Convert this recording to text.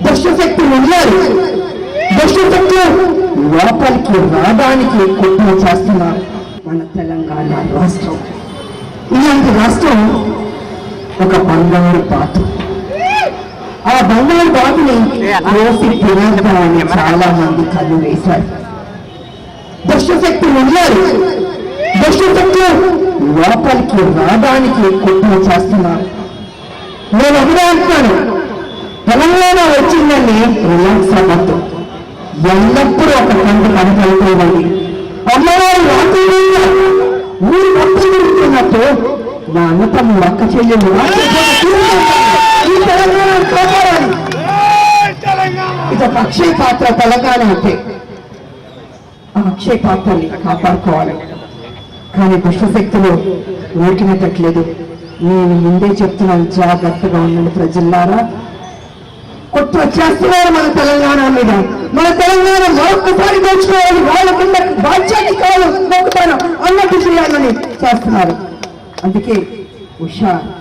దుష్టశక్తులు ఉన్నారు. దుష్టశక్తులు లోపలికి రావడానికి కుట్ర చేస్తున్నారు. మన తెలంగాణ రాష్ట్రం ఇలాంటి రాష్ట్రం ఒక బంగారు బాతు. ఆ బంగారు బాతుని కోసి తినేద్దామని చాలా మంది కళ్ళు వేశారు. దుష్టశక్తులు ఉన్నారు. దుష్టశక్తులు లోపలికి రావడానికి కుట్ర చేస్తున్నారు. నేను ఒకటే అంటున్నాను, తెలంగాణ వచ్చిందని రిలాక్స్ అవ్వద్దు. ఎల్లప్పుడూ ఒక కంట కనపడుతుంది. అమ్మవారు రాత్రి ఊరు మొత్తం తిరుగుతున్నట్టు నా అన్నతమ్ము అక్క చెల్లెలు ఈ తెలంగాణ కాపాడాలి. ఇది ఒక అక్షయ పాత్ర. తెలంగాణ అంటే ఆ అక్షయ పాత్రని కాపాడుకోవాలి. కానీ దుష్టశక్తులు ఊరికినట్లేదు. నేను ముందే చెప్తున్నాను, జాగ్రత్తగా ఉండండి ప్రజల్లారా. కొత్త వచ్చేస్తున్నారు మన తెలంగాణ మీద. మన తెలంగాణ మరొకసారి దోచుకోవాలి, వాళ్ళ కింద బాధ్యత కావాలి, మొక్కుతాను అన్నట్టు చేయాలని చేస్తున్నారు. అందుకే ఉషా